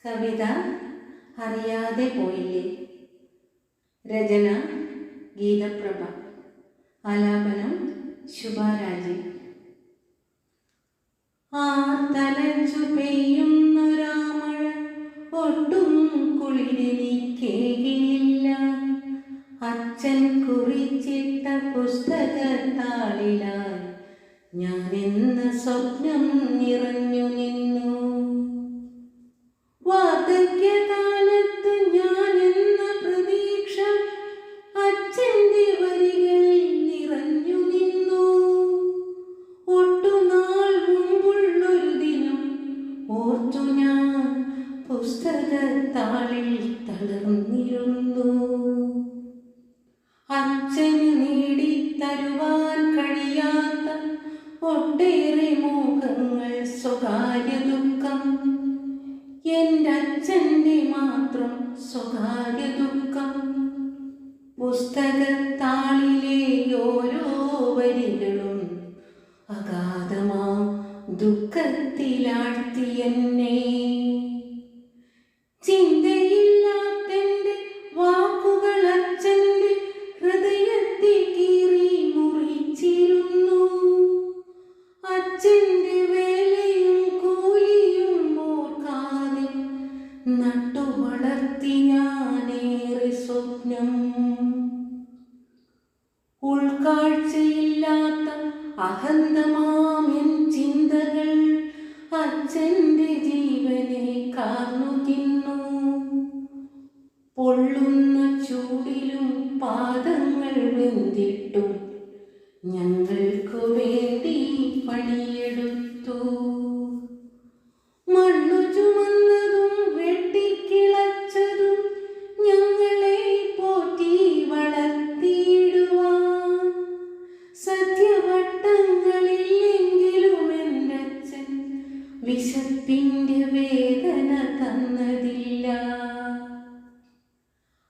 കവിത അറിയാതെ പോയില്ലേ. രചന ഗീതപ്രഭ. ആലാപനം ശുഭാരാജി. തലച്ചു പെയ്യുന്നൊരാമഴ ഒട്ടും കുളിരെനിക്കേകില്ല. അച്ഛൻ കുറിച്ചിട്ട പുസ്തകത്താളിലായി ഞാനെന്ന സ്വപ്നം നിറഞ്ഞു നിന്നു. വാർദ്ധക്യകാലത്ത് ഞാനെന്ന പ്രതീക്ഷ അച്ഛൻ്റെ വരികളിൽ നിറഞ്ഞു നിന്നു. ഒട്ടുനാൾ മുമ്പുള്ളൊരു ദിനം ഓർത്തു ഞാൻ പുസ്തകത്താളിൽ തളർന്നിരുന്നു. അച്ഛന് നേടിത്തരുവാൻ കഴിയാത്ത ഒട്ടേറെ മോഹങ്ങൾ, സ്വകാര്യ ദുഃഖം, എൻ്റെ അച്ഛൻ്റെ മാത്രം സ്വകാര്യ ദുഃഖം. പുസ്തകത്താളിലെ ഓരോ വരികളും അഗാധമാം ദുഃഖത്തിലാഴ്ത്തി എന്നെ. ചിന്തയില്ലാത്തെൻ്റെ വാക്കുകൾ അച്ഛൻ്റെ ഹൃദയത്തെ കീറി മുറിച്ചിരുന്നു. അച്ഛൻ്റെ വേലയും കൂലിയും ഓർക്കാതെ നട്ടു വളർത്തി ഞാനേറെ സ്വപ്നം. ഉൾക്കാഴ്ചയില്ലാത്ത അഹന്തമാമെൻ ചിന്തകൾ അച്ഛൻ്റെ ജീവനെ കാർന്നു തിന്നു. പൊള്ളുന്ന ചൂടിലും പാദങ്ങൾ വെന്തിട്ടും ഞങ്ങൾക്കു വേണ്ടി പണിയെടുത്തു. മണ്ണു ചുമന്നതും വെട്ടിക്കിളച്ചതും ഞങ്ങളെ പോറ്റി വളർത്തിയിടുവാൻ. സത്യവട്ടങ്ങളില്ലെങ്കിലും എൻ്റെ അച്ഛൻ വിശപ്പിൻ്റെ വേദന തന്നതില്ല.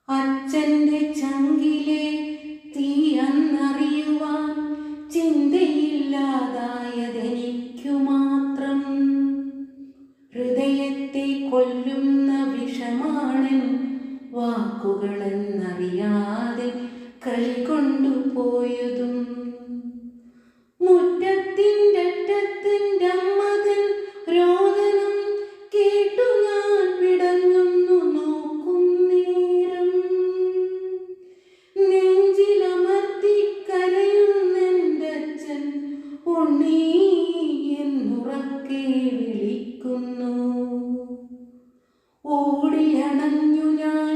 അച്ഛൻ്റെ ചങ്കിലെ തീ അന്നറിയുവാൻ ചിന്തയില്ലാതായതെനിക്കു മാത്രം. ഹൃദയത്തെ കൊല്ലുന്ന വിഷമാണൻ വാക്കുകളെന്നറിയാതെ കളികൊണ്ടുപോയതും. മുറ്റത്തിൻ്റെ അറ്റത്തിൻ്റെ അമ്മതൻ രോദനം കേട്ടു ഞാൻ പിടഞ്ഞൊന്നു നോക്കും നേരം. നെഞ്ചിലമർത്തി കരയുന്നെൻ്റെ അച്ഛൻ ഉണ്ണീ എന്നുറക്കെ വിളിക്കുന്നു. ഓടിയണഞ്ഞു ഞാൻ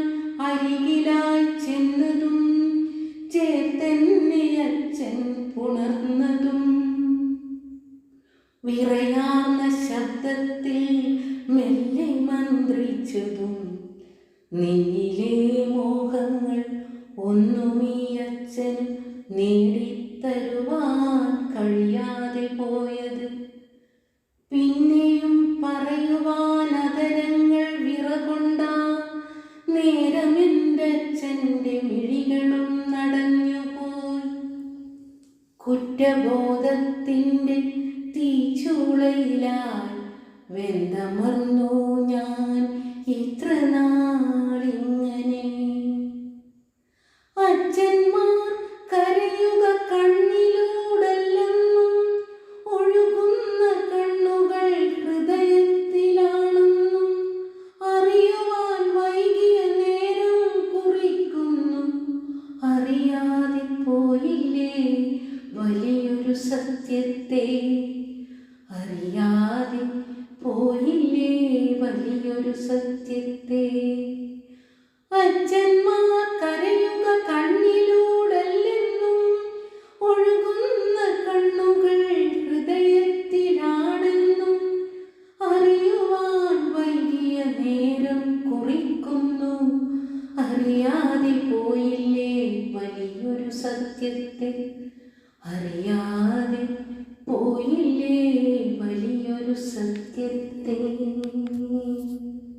അരികിലായി ചെന്നതും ചേർത്തെന്നെ അച്ഛൻ പുണർന്നതും. വിറയാർന്ന ശബ്ദത്തിൽ മെല്ലെ മന്ത്രിച്ചതും നിന്നിലെ മോഹങ്ങൾ ഒന്നുമീ അച്ഛന് നേടിത്തരുവാൻ കഴിയാതെ പോയത്. പിന്നെയും പറയുവാൻ അതരങ്ങൾ വിറകൊണ്ട നേരം എൻ്റെ അച്ഛൻ്റെ മിഴികളും നടഞ്ഞുപോയി. കുറ്റബോധത്തിൻ്റെ തീച്ചൂളയിലായി വെന്തമർന്നു ഞാൻ ഇത്ര നാളിങ്ങനെ. അച്ഛന്മാർ കരയുക കണ്ണിലൂടല്ലെന്നും ഒഴുകുന്ന കണ്ണുകൾ ഹൃദയത്തിലാണെന്നും അറിയുവാൻ വൈകിയ നേരം കുറിക്കുന്നു. അറിയാതെ പോയില്ലേ വലിയൊരു സത്യത്തെ. അറിയാതെ പോയില്ലേ വലിയൊരു സത്യത്തെ. അച്ഛന്മാർ കരയുക കണ്ണിലൂടല്ലെന്നും ഒഴുകുന്ന കണ്ണുകൾ ഹൃദയത്തിലാണെന്നും അറിയുവാൻ വൈകിയ നേരം കുറിക്കുന്നു. അറിയാതെ പോയില്ലേ വലിയൊരു സത്യത്തെ. അറിയാതെ പോയില്ലേ വലിയൊരു സത്യത്തെ.